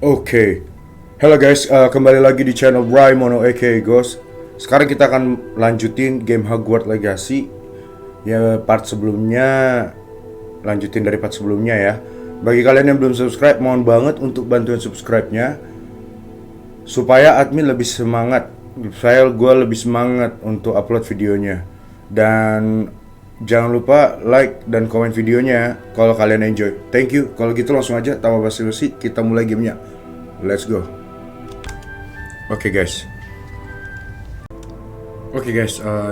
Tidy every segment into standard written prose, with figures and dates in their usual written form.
Oke, Halo guys, kembali lagi di channel Mono aka Ghost. Sekarang kita akan lanjutin game Hogwarts Legacy. Ya part sebelumnya, lanjutin dari part sebelumnya ya. Bagi kalian yang belum subscribe, mohon banget untuk bantuin subscribe-nya supaya admin lebih semangat, gue lebih semangat untuk upload videonya. Dan jangan lupa like dan komen videonya kalau kalian enjoy. Thank you. Kalau gitu langsung aja tanpa basa-basi kita mulai gamenya. Let's go. Oke guys,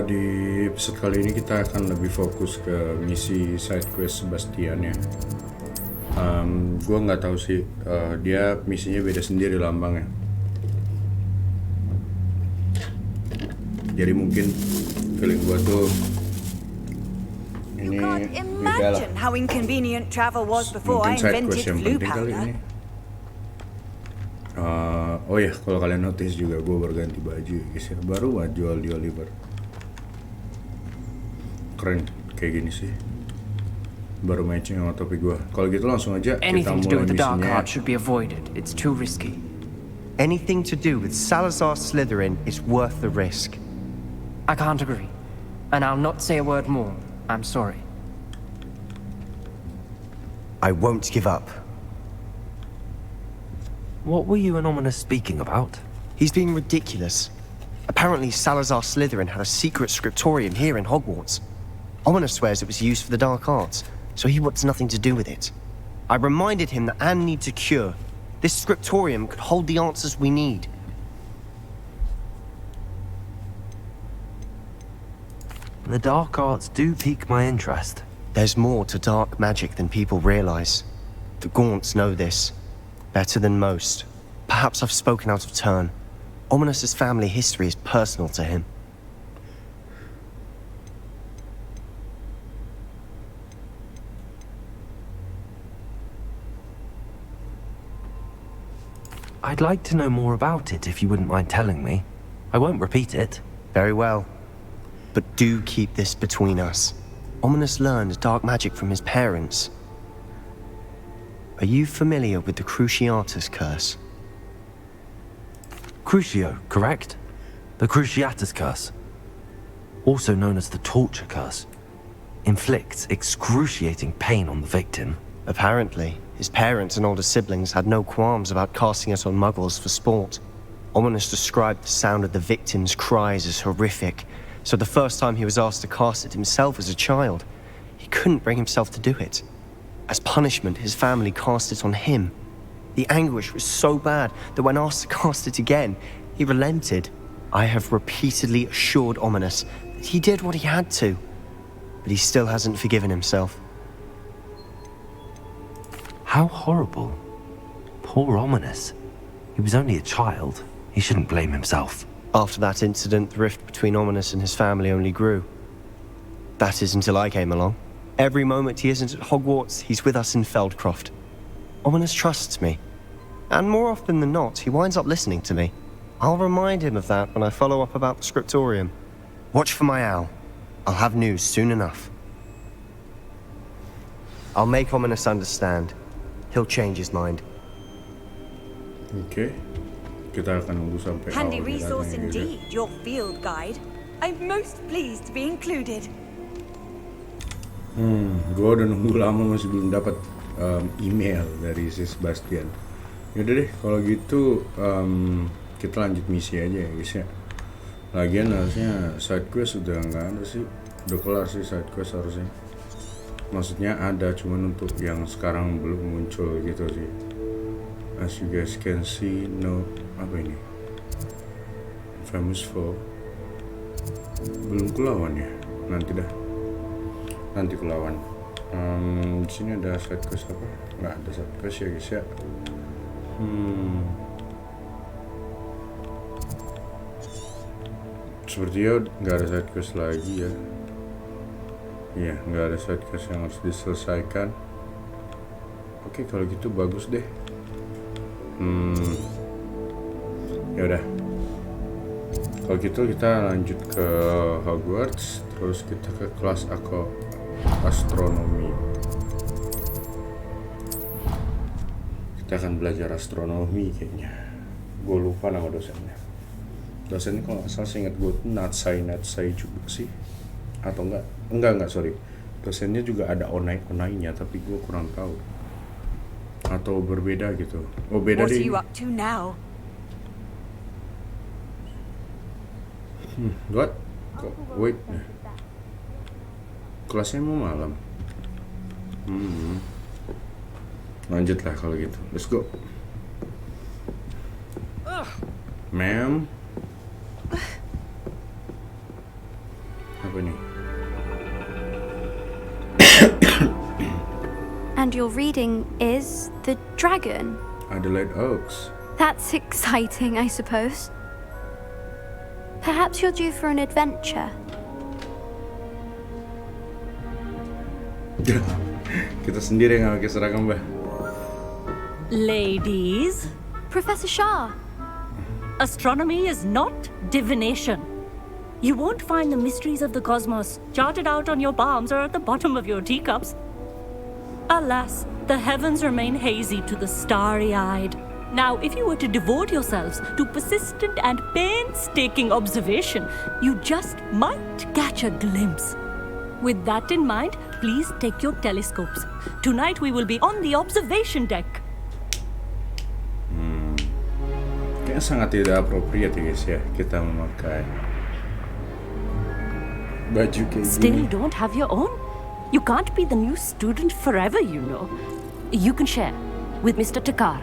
di episode kali ini kita akan lebih fokus ke misi side quest Sebastian ya. Gue nggak tahu sih, dia misinya beda sendiri lambangnya. Jadi mungkin feeling gue tuh ini beda lah. Mungkin side quest yang penting kali ini. Oh ya, kalau kalian notice juga gue berganti baju guys ya. Baru jual di Oliver. Keren kayak gini sih. Baru matching sama topi gue. Kalau gitu langsung aja kita mulai misinya. It's too risky. Anything to do with Salazar Slytherin is worth the risk. I can't agree. And I'll not say a word more. I'm sorry. I won't give up. What were you and Ominous speaking about? He's being ridiculous. Apparently Salazar Slytherin had a secret scriptorium here in Hogwarts. Ominous swears it was used for the dark arts, so he wants nothing to do with it. I reminded him that Anne needs a cure. This scriptorium could hold the answers we need. The dark arts do pique my interest. There's more to dark magic than people realize. The Gaunts know this. Better than most. Perhaps I've spoken out of turn. Ominous's family history is personal to him. I'd like to know more about it if you wouldn't mind telling me. I won't repeat it. Very well. But do keep this between us. Ominous learned dark magic from his parents. Are you familiar with the Cruciatus curse? Crucio, correct? The Cruciatus curse, also known as the torture curse, inflicts excruciating pain on the victim. Apparently, his parents and older siblings had no qualms about casting it on muggles for sport. Ominous described the sound of the victim's cries as horrific, so the first time he was asked to cast it himself as a child, he couldn't bring himself to do it. As punishment, his family cast it on him. The anguish was so bad that when asked to cast it again, he relented. I have repeatedly assured Ominous that he did what he had to, but he still hasn't forgiven himself. How horrible. Poor Ominous. He was only a child. He shouldn't blame himself. After that incident, the rift between Ominous and his family only grew. That is until I came along. Every moment he isn't at Hogwarts, he's with us in Feldcroft. Ominous trusts me. And more often than not, he winds up listening to me. I'll remind him of that when I follow up about the scriptorium. Watch for my owl. I'll have news soon enough. I'll make Ominous understand. He'll change his mind. Oke, kita akan nunggu sampai Handy awal resource datang, ya, indeed, your field guide. I'm most pleased to be included. Gue udah nunggu lama masih belum dapat email dari si Sebastian. Yaudah deh, kalau gitu kita lanjut misi aja ya guys ya. Lagian harusnya side quest udah nggak ada sih, udah kelar sih side quest harusnya. Maksudnya ada, cuman untuk yang sekarang belum muncul gitu sih. As you guys can see, no apa ini? Famous for belum kelawan ya, nanti kelawan. Di sini ada side quest apa? Nggak ada side quest ya guys ya. Sepertinya nggak ada side quest lagi ya. Iya, nggak ada side quest yang harus diselesaikan. Oke, kalau gitu bagus deh. Ya udah. Kalau gitu kita lanjut ke Hogwarts, terus kita ke kelas astronomy. Kita akan belajar astronomi kayaknya. Gue lupa nama dosennya. Dosennya kalau nggak salah seingat gue Natsai juga sih. Atau enggak, sorry. Dosennya juga ada onainya, tapi gue kurang tahu. Atau berbeda gitu. Oh, beda What are deh. you up to now? What? Wait. Kelasnya mau malam. Lanjutlah kalau gitu. Let's go. Ma'am. Apa nih? And your reading is The Dragon. Adelaide Oaks. That's exciting, I suppose. Perhaps you're due for an adventure. Kita sendiri yang pakai seragam, Mbah. Ladies, Professor Shah, astronomy is not divination. You won't find the mysteries of the cosmos charted out on your palms or at the bottom of your teacups. Alas, the heavens remain hazy to the starry-eyed. Now, if you were to devote yourselves to persistent and painstaking observation, you just might catch a glimpse. With that in mind, please take your telescopes. Tonight we will be on the observation deck. Kayaknya sangat tidak appropriate ya guys ya, kita memakai baju kayak Still gini. don't have your own? You can't be the new student forever, you know. You can share with Mr. Takar.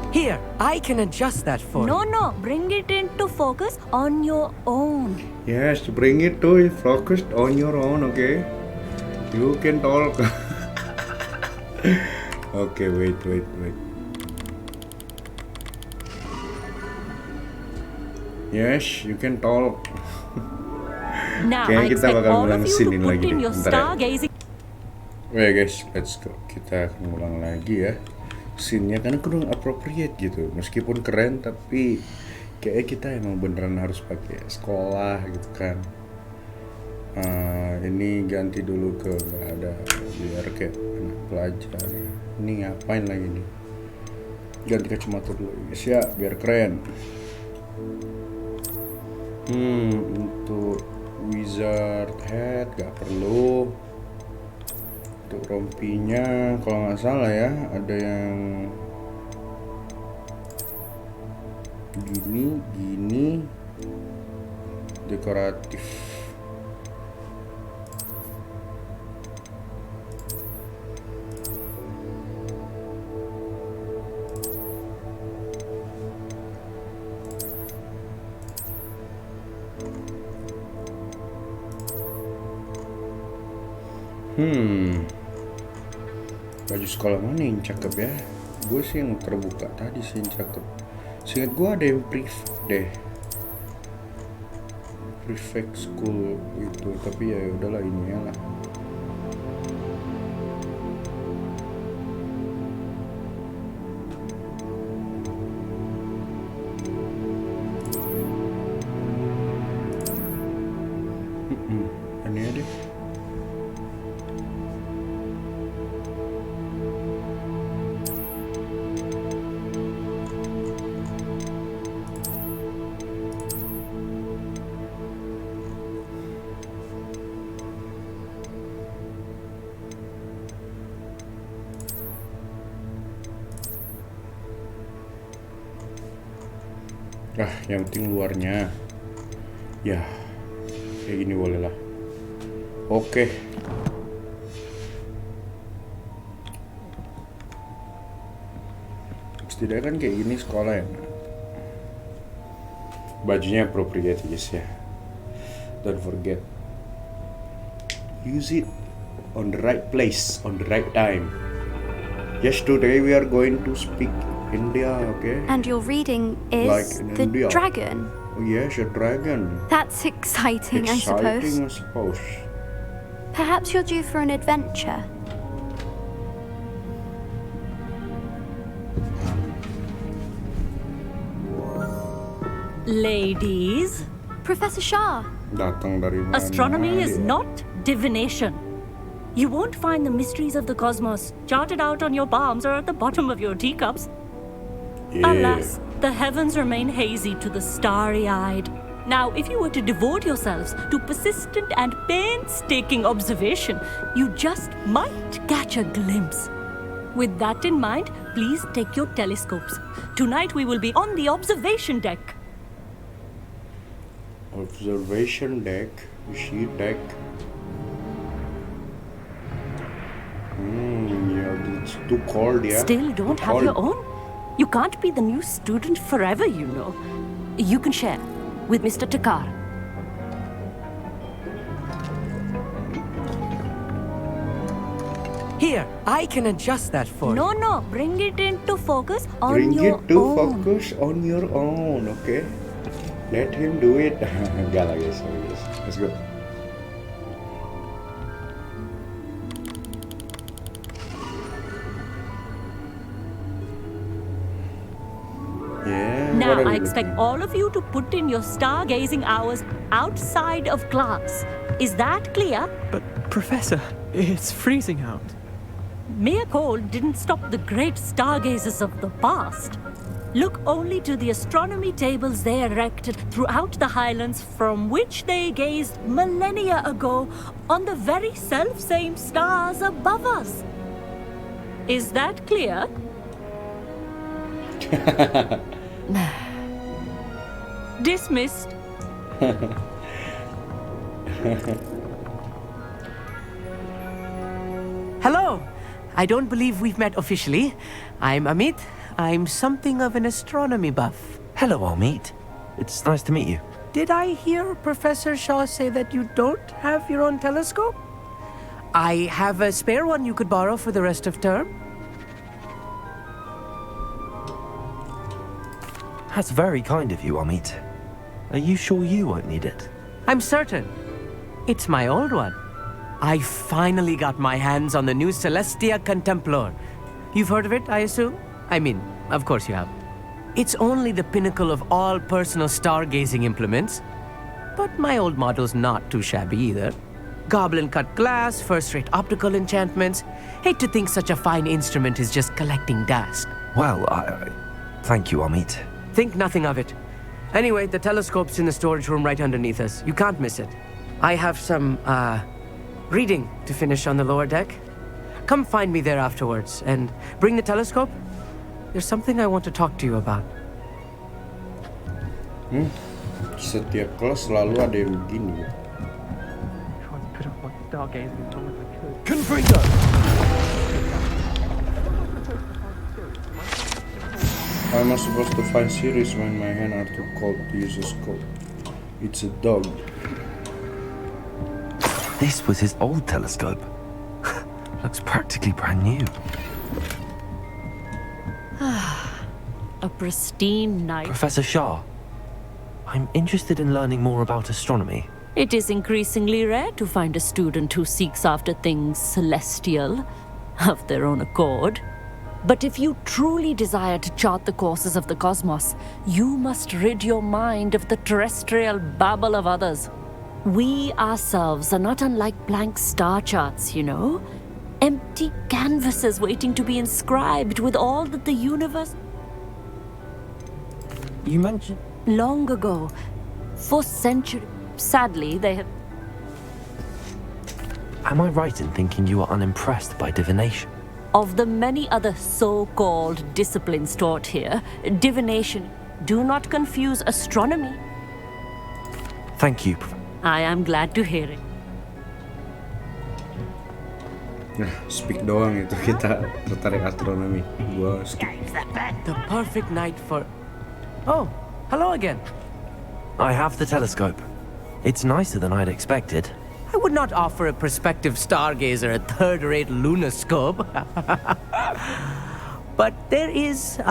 Here, I can adjust that for you. No, bring it into focus on your own. Yes, bring it to focused on your own, okay? You can talk. Okay, wait. Yes, you can talk. Now, Kayaknya I kita expect bakal all ngulang of you scene to ini put lagi in deh, your bentar ya. stargazing. Oke guys, let's go. Kita akan ngulang lagi ya scene-nya, karena kurang appropriate gitu. Meskipun keren, tapi kayaknya kita emang beneran harus pakai sekolah gitu kan. Ini ganti dulu ke nggak ada, biar kayak anak pelajar. Ini ngapain lagi nih? Ganti kacamata dulu guys ya, biar keren. Untuk wizard hat gak perlu. Untuk rompinya kalau nggak salah ya ada yang gini dekoratif. Baju sekolah mana yang cakep ya? Gue sih yang terbuka tadi sih yang cakep. Seingat gue ada yang prefect school itu, tapi ya udahlah ini ya lah. Ini ya deh. Yang penting luarnya ya kayak gini boleh lah. Oke. Setidaknya kan kayak gini sekolah ya. Bajunya appropriate guys ya. Don't forget, use it on the right place, on the right time. Yes, today we are going to speak India, okay? and your reading is Like in The India. Dragon. Oh yes, a dragon. That's exciting, I suppose. Exciting, I suppose. Perhaps you're due for an adventure. Ladies, Professor Shah, Datang dari mana? astronomy is dia? not divination. You won't find the mysteries of the cosmos charted out on your palms or at the bottom of your teacups. Alas, the heavens remain hazy to the starry-eyed. Now, if you were to devote yourselves to persistent and painstaking observation, you just might catch a glimpse. With that in mind, please take your telescopes. Tonight we will be on the observation deck. Observation deck, you see deck. Yeah, it's too cold, yeah. Still don't Too have your cold. own? You can't be the new student forever, you know. You can share with Mr. Takar. Here, I can adjust that for you. No, bring it into focus on Bring your it to own. focus on your own, okay? Let him do it. Enggak lah guys, sorry guys. Let's go. Yeah. Now, what are I we expect looking? all of you to put in your stargazing hours outside of class. Is that clear? But, Professor, it's freezing out. Mere cold didn't stop the great stargazers of the past. Look only to the astronomy tables they erected throughout the highlands from which they gazed millennia ago on the very self-same stars above us. Is that clear? Dismissed. Hello. I don't believe we've met officially. I'm Amit. I'm something of an astronomy buff. Hello, Amit. It's nice to meet you. Did I hear Professor Shaw say that you don't have your own telescope? I have a spare one you could borrow for the rest of term. That's very kind of you, Amit. Are you sure you won't need it? I'm certain. It's my old one. I finally got my hands on the new Celestia Contemplar. You've heard of it, I assume? I mean, of course you have. It's only the pinnacle of all personal stargazing implements. But my old model's not too shabby either. Goblin-cut glass, first-rate optical enchantments. Hate to think such a fine instrument is just collecting dust. Well, thank you, Amit. Think nothing of it. Anyway, the telescope's in the storage room right underneath us. You can't miss it. I have some, reading to finish on the lower deck. Come find me there afterwards, and bring the telescope. There's something I want to talk to you about. Setiap kelas selalu ada yang begini. Trying to put up my stargazing as long as I could. Confringo! How am I supposed to find series when my hands are too cold to use a scope? It's a dog. This was his old telescope. Looks practically brand new. A pristine night. Professor Shah, I'm interested in learning more about astronomy. It is increasingly rare to find a student who seeks after things celestial of their own accord. But if you truly desire to chart the courses of the cosmos, you must rid your mind of the terrestrial babble of others. We ourselves are not unlike blank star charts, you know? Empty canvases waiting to be inscribed with all that the universe... You mentioned... Long ago, for centuries, sadly, they have... Am I right in thinking you are unimpressed by divination? Of the many other so-called disciplines taught here, divination, do not confuse astronomy. Thank you, I am glad to hear it. Speak doang itu kita tertarik astronomi. Gua skip. The perfect night for... Oh, hello again. I have the telescope. It's nicer than I'd expected. I would not offer a prospective stargazer a third-rate lunoscope. But there is,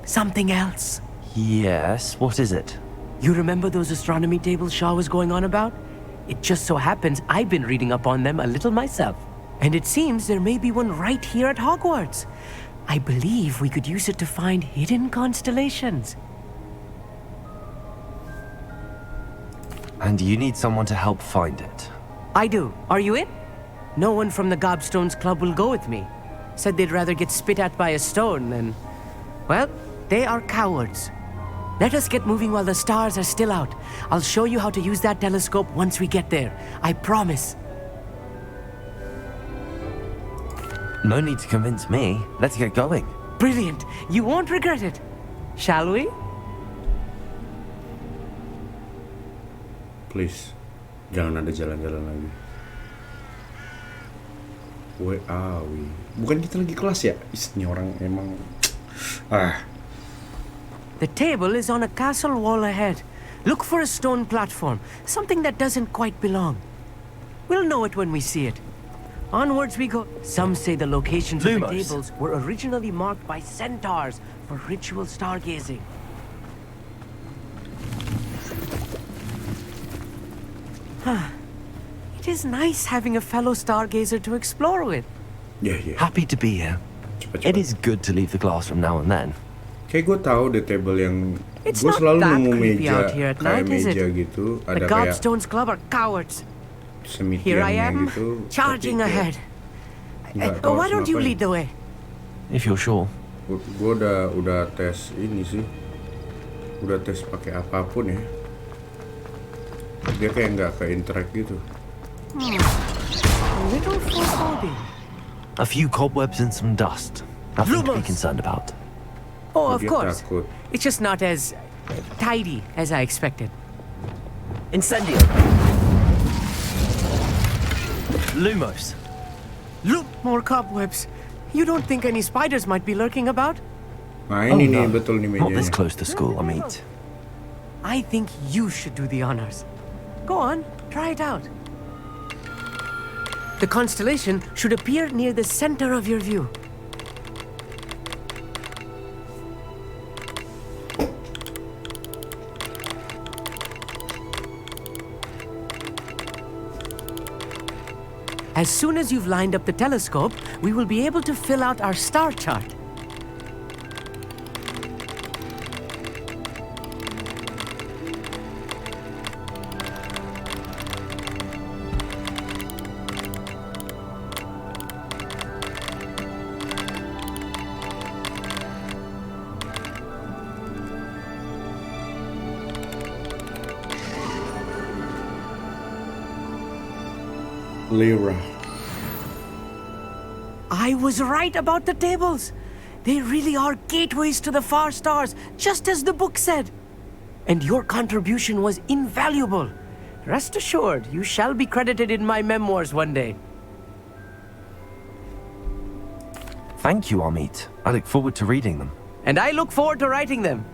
something else. Yes, what is it? You remember those astronomy tables Shaw was going on about? It just so happens I've been reading up on them a little myself. And it seems there may be one right here at Hogwarts. I believe we could use it to find hidden constellations. And you need someone to help find it. I do. Are you in? no one from the Gobstones Club will go with me. Said they'd rather get spit at by a stone than... Well, they are cowards. Let us get moving while the stars are still out. I'll show you how to use that telescope once we get there. I promise. No need to convince me. Let's get going. Brilliant. You won't regret it. Shall we? Please, jangan ada jalan-jalan lagi. Where are we? Bukan kita lagi kelas ya? Ini orang emang... The table is on a castle wall ahead. Look for a stone platform, something that doesn't quite belong. We'll know it when we see it. Onwards we go. Some say the locations of the tables were originally marked by centaurs for ritual stargazing. It is nice having a fellow stargazer to explore with. Yeah. Happy to be here. Cepat. It is good to leave the classroom now and then. Kayak gue tahu the table yang It's gue not selalu that nemu creepy meja out here at kayak night, is meja it? gitu, The ada kayak Gobstones Club are cowards. semitiannya Here I am, gitu. charging tapi ahead. nggak tahu Why don't you harus lead the way? If you're sure. Gue udah tes ini sih, udah tes pakai apapun ya. Dia kayak nggak ke interact gitu. A little foreboding. A few cobwebs and some dust. Nothing to be Lumos. concerned about. Oh, of Dia course. takut. It's just not as tidy as I expected. Incendio! Lumos! Look, more cobwebs. You don't think any spiders might be lurking about? Nah ini nih no. betul nih Not this mejanya. close to school, I mean. I think you should do the honors. Go on, try it out. The constellation should appear near the center of your view. As soon as you've lined up the telescope, we will be able to fill out our star chart. Lyra. I was right about the tables. They really are gateways to the far stars, just as the book said. And your contribution was invaluable. Rest assured, you shall be credited in my memoirs one day. Thank you, Amit. I look forward to reading them. And I look forward to writing them.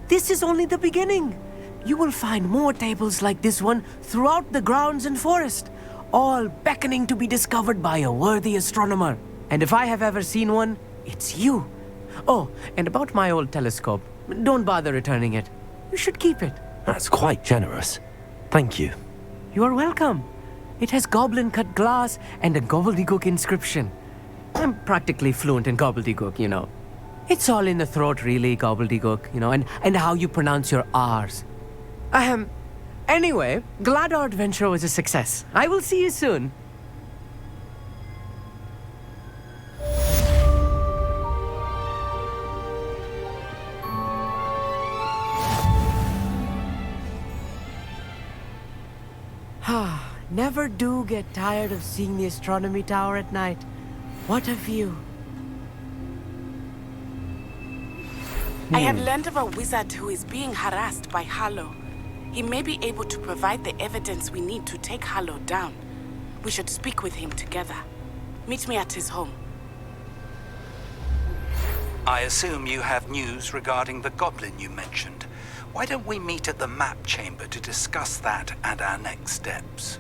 This is only the beginning. You will find more tables like this one throughout the grounds and forest, all beckoning to be discovered by a worthy astronomer. And if I have ever seen one, it's you. Oh, and about my old telescope, don't bother returning it. You should keep it. That's quite generous. Thank you. You are welcome. It has goblin-cut glass and a gobbledygook inscription. I'm practically fluent in gobbledygook, you know. It's all in the throat, really, gobbledygook, you know, and how you pronounce your R's. Anyway, glad our adventure was a success. I will see you soon. Never do get tired of seeing the astronomy tower at night. What a view. I have learned of a wizard who is being harassed by Harlow. He may be able to provide the evidence we need to take Harlow down. We should speak with him together. Meet me at his home. I assume you have news regarding the goblin you mentioned. Why don't we meet at the map chamber to discuss that and our next steps?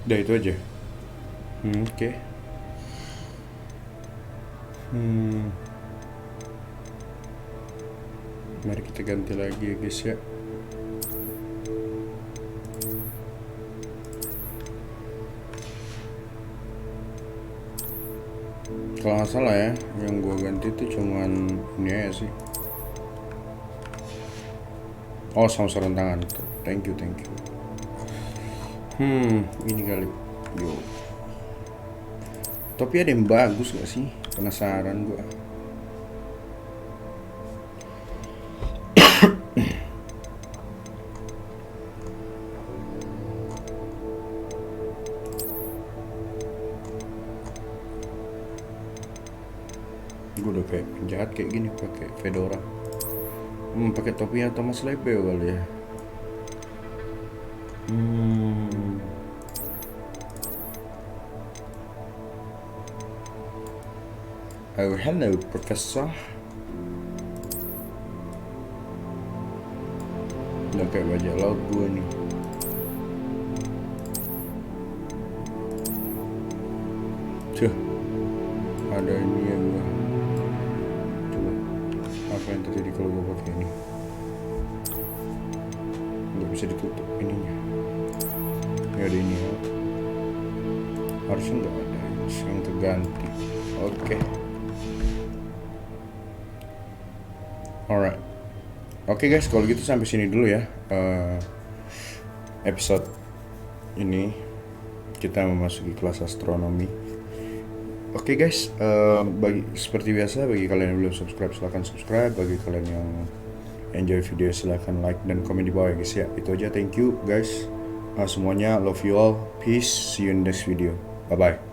Udah itu aja. Oke. Mari kita ganti lagi ya guys ya. Kalau nggak salah ya, yang gua ganti itu cuman ini aja sih. Oh, sama sarung tangan tuh. Thank you. Ini kali. Yo. Topi ada yang bagus gak sih? Penasaran gua. Gue udah kayak penjahat kayak gini pakai fedora. Pakai topinya Thomas Lebel kali ya. Oh, hello, Professor. Udah kayak bajak laut gue nih. Tuh, ada ini ya gue. Coba, apa yang terjadi kalau gue pakai ini? Nggak bisa ditutup ininya. Nggak ada ini ya. Harusnya nggak ada yang terganti. Oke. Alright. Oke guys, kalau gitu sampai sini dulu ya episode ini. Kita memasuki kelas astronomi. Oke guys, seperti biasa, bagi kalian yang belum subscribe silahkan subscribe. Bagi kalian yang enjoy video silahkan like dan komen di bawah ya guys ya. Itu aja, thank you guys semuanya, love you all, peace, see you in next video, bye bye.